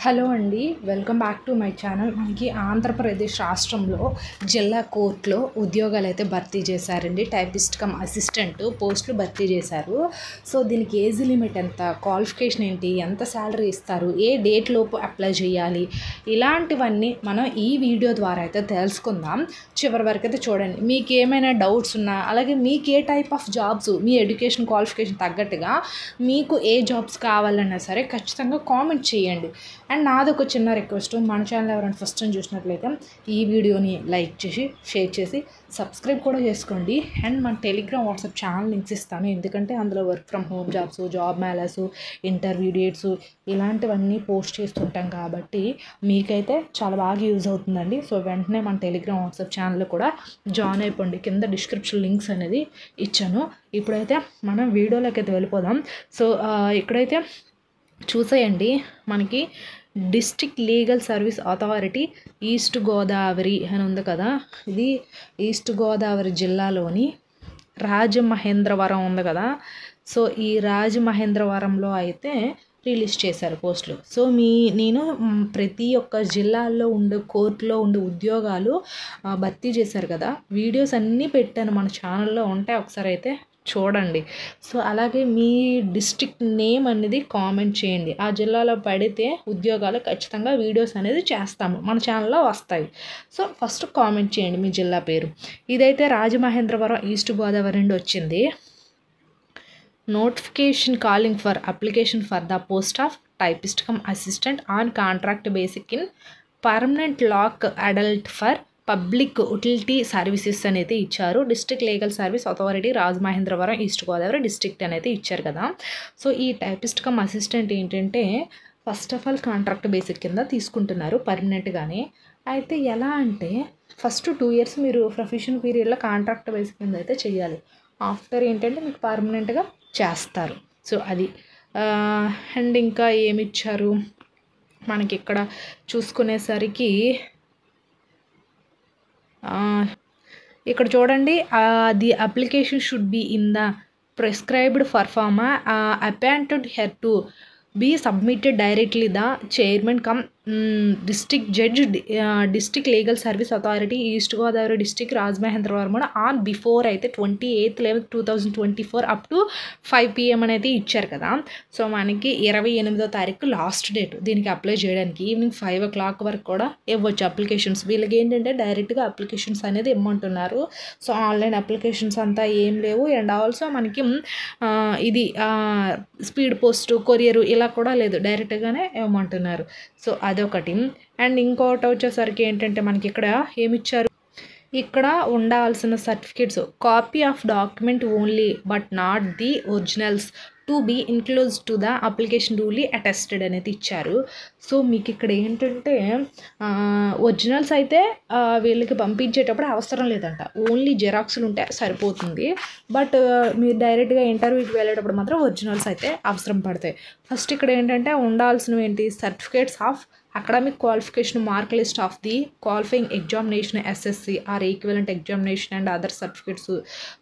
Hello అండి, welcome back to my channel. మనకి ఆంధ్రప్రదేశ్ రాష్ట్రంలో జిల్లా కోర్టులో ఉద్యోగాలు అయితే భర్తీ చేశారండి. టైపిస్ట్ కమ్ అసిస్టెంట్ పోస్టులు భర్తీ చేశారు. సో దీనికి ఏజ్ లిమిట్ ఎంత, క్వాలిఫికేషన్ ఏంటి, ఎంత శాలరీ ఇస్తారు, ఏ డేట్ లోపు అప్లై చేయాలి, ఇలాంటివన్నీ మనం ఈ వీడియో ద్వారా అయితే తెలుసుకుందాం. చివరి వరకు అయితే చూడండి. మీకు ఏమైనా డౌట్స్ ఉన్నా, అలాగే మీకు ఏ టైప్ ఆఫ్ జాబ్స్, మీ ఎడ్యుకేషన్ క్వాలిఫికేషన్ తగ్గట్టుగా మీకు ఏ జాబ్స్ కావాలన్నా సరే ఖచ్చితంగా కామెంట్ చేయండి. అండ్ నాది ఒక చిన్న రిక్వెస్ట్, మన ఛానల్ ఎవరైనా ఫస్ట్ టైం చూసినట్లయితే ఈ వీడియోని లైక్ చేసి షేర్ చేసి సబ్స్క్రైబ్ కూడా చేసుకోండి. అండ్ మన టెలిగ్రామ్ వాట్సాప్ ఛానల్ లింక్స్ ఇస్తాను, ఎందుకంటే అందులో work from home jobs, job melas, interview dates ఇలాంటివన్నీ పోస్ట్ చేస్తుంటాం కాబట్టి మీకైతే చాలా బాగా యూజ్ అవుతుందండి. సో వెంటనే మన టెలిగ్రామ్ వాట్సాప్ ఛానల్ కూడా జాయిన్ అయిపోండి. కింద డిస్క్రిప్షన్ లింక్స్ అనేది ఇచ్చాను. ఇప్పుడైతే మనం వీడియోలోకి అయితే వెళ్ళిపోదాం. సో ఇక్కడైతే చూసేయండి, మనకి district legal service authority east Godavari అని ఉంది కదా, ఇది ఈస్ట్ గోదావరి జిల్లాలోని రాజమహేంద్రవరం ఉంది కదా. సో ఈ రాజమహేంద్రవరంలో అయితే రిలీజ్ చేశారు పోస్టులు. సో నేను ప్రతి ఒక్క జిల్లాల్లో ఉండే కోర్టులో ఉండే ఉద్యోగాలు భర్తీ చేశారు కదా, వీడియోస్ అన్నీ పెట్టాను మన ఛానల్లో, ఉంటాయి, ఒకసారి అయితే చూడండి. సో అలాగే మీ డిస్ట్రిక్ట్ నేమ్ అనేది కామెంట్ చేయండి. ఆ జిల్లాలో పడితే ఉద్యోగాలు ఖచ్చితంగా వీడియోస్ అనేది చేస్తాము, మన ఛానల్లో వస్తాయి. సో ఫస్ట్ కామెంట్ చేయండి మీ జిల్లా పేరు. ఇదైతే రాజమహేంద్రవరం ఈస్ట్ గోదావరి నుండి వచ్చింది. Notification calling for application for the post of typist cum assistant on contract basic in permanent Lok Adalat for public utility services అనేది ఇచ్చారు. District legal service authority Rajamahendravaram east Godavari district అనేది ఇచ్చారు కదా. సో ఈ టైపిస్ట్ కమ్ అసిస్టెంట్ ఏంటంటే first of all contract basic కింద తీసుకుంటున్నారు పర్మనెంట్గానే. అయితే ఎలా అంటే ఫస్ట్ 2 years మీరు ప్రొఫెషన్ పీరియడ్లో కాంట్రాక్ట్ బేసిక్ కింద అయితే చేయాలి. ఆఫ్టర్ ఏంటంటే మీకు పర్మనెంట్గా చేస్తారు. సో అది అండ్ ఇంకా ఏమి ఇచ్చారు మనకి ఇక్కడ చూసుకునేసరికి, ఇక్కడ చూడండి, the application should be in the prescribed proforma appointed her to be submitted directly the chairman cum district judge district legal service authority east Godavari district Rajamahendravaram on before అయితే 28/11/2024 అప్ టు 5 PM అనేది ఇచ్చారు కదా. సో మనకి 28వ తారీఖు last date దీనికి apply చేయడానికి. Evening 5 o'clock వరకు కూడా ఇవ్వచ్చు అప్లికేషన్స్. వీళ్ళకి ఏంటంటే డైరెక్ట్గా అప్లికేషన్స్ అనేది ఇమ్మంటున్నారు. సో ఆన్లైన్ అప్లికేషన్స్ అంతా ఏం లేవు. అండ్ ఆల్సో మనకి ఇది స్పీడ్ పోస్ట్, కొరియర్ ఇలా కూడా లేదు, డైరెక్ట్గానే ఇవ్వమంటున్నారు. సో అదొకటి. అండ్ ఇంకోటి వచ్చేసరికి ఏంటంటే మనకి ఇక్కడ ఏమిచ్చారు, ఇక్కడ ఉండాల్సిన certificates copy of document only but not the originals to be include to the application duly attested అనేది ఇచ్చారు. సో మీకు ఇక్కడ ఏంటంటే ఒరిజినల్స్ అయితే వీళ్ళకి పంపించేటప్పుడు అవసరం లేదంట, ఓన్లీ జెరాక్స్లు ఉంటే సరిపోతుంది. బట్ మీరు డైరెక్ట్గా ఇంటర్వ్యూకి వెళ్ళేటప్పుడు మాత్రం ఒరిజినల్స్ అయితే అవసరం పడతాయి. ఫస్ట్ ఇక్కడ ఏంటంటే ఉండాల్సినవి ఏంటి, certificates of academic qualification, mark list of the qualifying examination, SSC or equivalent examination and other certificates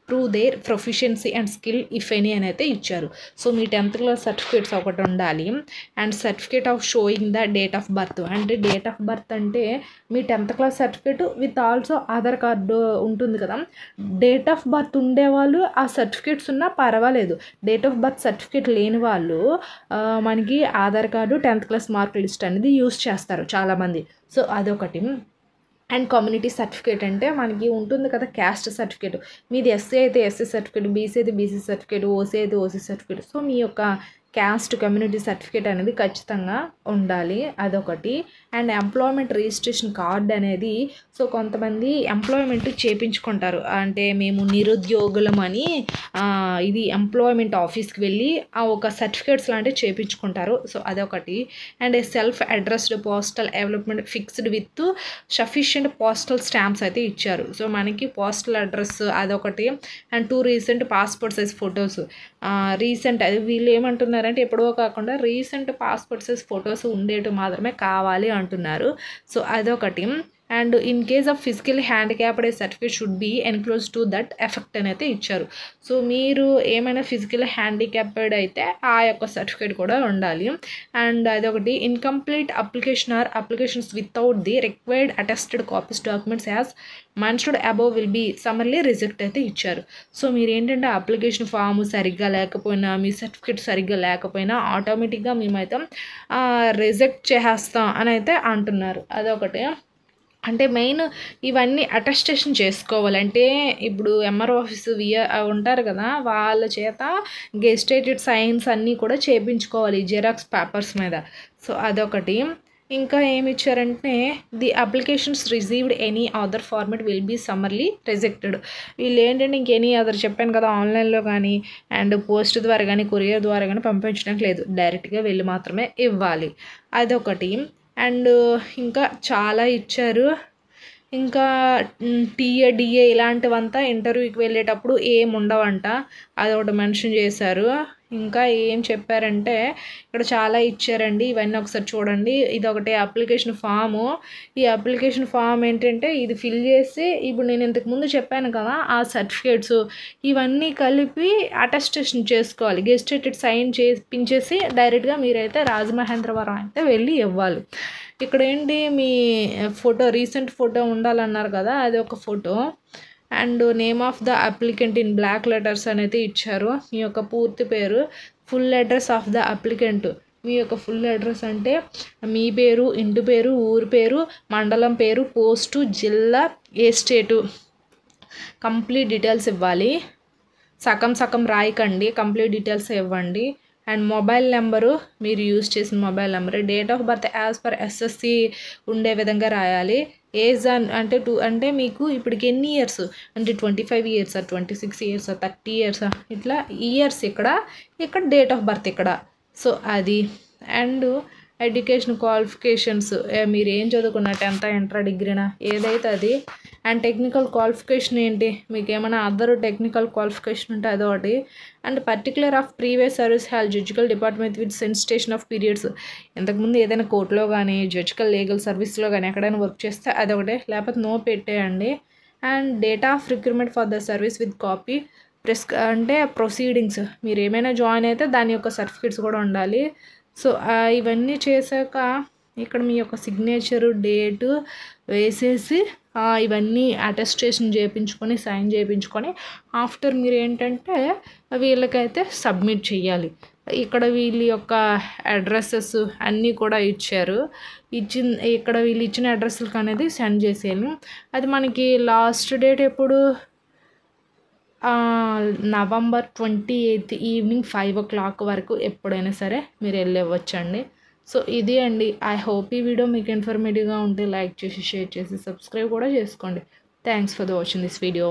prove their proficiency and skill if any అని అయితే ఇచ్చారు. సో మీ 10th class సర్టిఫికేట్స్ ఒకటి ఉండాలి. And certificate of showing the date of birth, అంటే date of birth అంటే మీ 10th class certificate with also Aadhaar card ఉంటుంది కదా. Date of birth ఉండేవాళ్ళు ఆ సర్టిఫికేట్స్ ఉన్నా పర్వాలేదు, డేట్ ఆఫ్ బర్త్ సర్టిఫికేట్ లేని వాళ్ళు మనకి Aadhaar card 10th class mark list అనేది యూస్ చేస్తారు చాలామంది. సో అదొకటి. అండ్ కమ్యూనిటీ సర్టిఫికేట్ అంటే మనకి ఉంటుంది కదా క్యాస్ట్ సర్టిఫికేట్, మీది ఎస్సీ అయితే ఎస్సీ సర్టిఫికేట్, బీసీ అయితే బీసీ సర్టిఫికేట్, ఓసీ అయితే ఓసీ సర్టిఫికేట్. సో మీ యొక్క క్యాస్ట్ కమ్యూనిటీ సర్టిఫికేట్ అనేది ఖచ్చితంగా ఉండాలి, అదొకటి. అండ్ ఎంప్లాయ్మెంట్ రిజిస్ట్రేషన్ కార్డ్ అనేది, సో కొంతమంది ఎంప్లాయ్మెంట్ చేయించుకుంటారు, అంటే మేము నిరుద్యోగులమని ఇది ఎంప్లాయ్మెంట్ ఆఫీస్కి వెళ్ళి ఒక సర్టిఫికేట్స్ లాంటివి చేయించుకుంటారు. సో అదొకటి. And self addressed postal development fixed with sufficient postal stamps అయితే ఇచ్చారు. సో మనకి పోస్టల్ అడ్రస్ అదొకటి. And 2 recent passport size photos, recent అది వీళ్ళు ఏమంటున్నారంటే ఎప్పుడో కాకుండా రీసెంట్ పాస్పోర్ట్ సైజ్ ఫొటోస్ ఉండేవి మాత్రమే కావాలి అంటున్నారు. సో అదొకటి. And in case of physically handicapped a certificate should be enclose to that effect అని అయితే ఇచ్చారు. సో మీరు ఏమైనా ఫిజికల్ హ్యాండిక్యాప్డ్ అయితే ఆ యొక్క సర్టిఫికేట్ కూడా ఉండాలి. అండ్ అదొకటి incomplete application or applications without the required attested copies documents as mentioned above will be summarily reject అయితే ఇచ్చారు. సో మీరు ఏంటంటే అప్లికేషన్ ఫామ్ సరిగ్గా లేకపోయినా మీ సర్టిఫికేట్ సరిగ్గా లేకపోయినా ఆటోమేటిక్గా మేమైతే రిజెక్ట్ చేసేస్తాం అని అయితే అంటున్నారు. అదొకటి. అంటే మెయిన్ ఇవన్నీ అటెస్టేషన్ చేసుకోవాలంటే ఇప్పుడు ఎంఆర్ఓ ఆఫీస్ ఉంటారు కదా, వాళ్ళ చేత గెస్టేటెడ్ సైన్స్ అన్నీ కూడా చేయించుకోవాలి జిరాక్స్ పేపర్స్ మీద. సో అదొకటి. ఇంకా ఏమి ఇచ్చారంటే the applications received any other format will be summarily rejected. వీళ్ళు ఏంటంటే ఇంకెనీ అదర్ చెప్పాను కదా, ఆన్లైన్లో కానీ అండ్ పోస్ట్ ద్వారా కానీ కొరియర్ ద్వారా కానీ పంపించడానికి లేదు, డైరెక్ట్గా వెళ్ళి మాత్రమే ఇవ్వాలి. అదొకటి. అండ్ ఇంకా చాలా ఇచ్చారు. ఇంకా టీఏ డిఏ ఇలాంటివంతా ఇంటర్వ్యూకి వెళ్ళేటప్పుడు ఏం ఉండవంట, అదొకటి మెన్షన్ చేశారు. ఇంకా ఏం చెప్పారంటే ఇక్కడ చాలా ఇచ్చారండి, ఇవన్నీ ఒకసారి చూడండి. ఇది ఒకటి అప్లికేషన్ ఫాము. ఈ అప్లికేషన్ ఫామ్ ఏంటంటే ఇది ఫిల్ చేసి ఇప్పుడు నేను ఇంతకుముందు చెప్పాను కదా ఆ సర్టిఫికేట్స్ ఇవన్నీ కలిపి అటెస్టేషన్ చేసుకోవాలి, గెస్టేటెడ్ సైన్ చేపించేసి డైరెక్ట్గా మీరైతే రాజమహేంద్రవరం అయితే వెళ్ళి ఇవ్వాలి. ఇక్కడ ఏంటి మీ ఫోటో రీసెంట్ ఫోటో ఉండాలన్నారు కదా, అది ఒక photo. And name of the applicant in block letters అనేది ఇచ్చారు. మీ యొక్క పూర్తి పేరు, full address of the applicant. మీ యొక్క ఫుల్ అడ్రస్ అంటే మీ పేరు, ఇంటి పేరు, ఊరి పేరు, మండలం పేరు, పోస్టు, జిల్లా, ఏ స్టేటు, కంప్లీట్ డీటెయిల్స్ ఇవ్వాలి. సగం రాయకండి, కంప్లీట్ డీటెయిల్స్ ఇవ్వండి. అండ్ మొబైల్ నెంబరు, మీరు యూజ్ చేసిన mobile number, date of birth as per SSC ఉండే విధంగా రాయాలి. ఏజ్ అంటే మీకు ఇప్పటికి ఎన్ని ఇయర్స్ అంటే 25 years, 26 years, 30 years, ఇట్లా ఇయర్స్ ఇక్కడ డేట్ ఆఫ్ బర్త్ ఇక్కడ. సో అది. అండ్ ఎడ్యుకేషన్ క్వాలిఫికేషన్స్, మీరు ఏం చదువుకున్నా 10th, ఇంటర్, డిగ్రీనా ఏదైతే అది. అండ్ టెక్నికల్ క్వాలిఫికేషన్ ఏంటి, మీకు ఏమైనా అదర్ టెక్నికల్ క్వాలిఫికేషన్ ఉంటే అదొకటి. And particulars of previous service held judicial department with sensitization of periods. ఇంతకుముందు ఏదైనా కోర్టులో కానీ జడ్జికల్ లీగల్ సర్వీస్లో కానీ ఎక్కడైనా వర్క్ చేస్తే అదొకటి, లేకపోతే నో పెట్టేయండి. And data of recruitment for the service with copy అంటే ప్రొసీడింగ్స్, మీరు ఏమైనా జాయిన్ అయితే దాని యొక్క సర్టిఫికేట్స్ కూడా ఉండాలి. సో ఇవన్నీ చేశాక ఇక్కడ మీ యొక్క సిగ్నేచరు, డేటు వేసేసి ఇవన్నీ అటెస్టేషన్ చేయించుకొని సైన్ చేయించుకొని ఆఫ్టర్ మీరు ఏంటంటే వీళ్ళకైతే సబ్మిట్ చేయాలి. ఇక్కడ వీళ్ళ యొక్క అడ్రస్సెస్ అన్నీ కూడా ఇచ్చారు. ఇక్కడ వీళ్ళు ఇచ్చిన అడ్రస్లకు అనేది సెండ్ చేసేయాలి. అది మనకి లాస్ట్ డేట్ ఎప్పుడు, November 28 ఈవినింగ్ 5 o'clock వరకు ఎప్పుడైనా సరే మీరు వెళ్ళవచ్చండి. సో ఇది అండి. ఐ హోప్ ఈ వీడియో మీకు ఇన్ఫర్మేటివ్గా ఉంటే లైక్ చేసి షేర్ చేసి సబ్స్క్రైబ్ కూడా చేసుకోండి. Thanks for watching this video.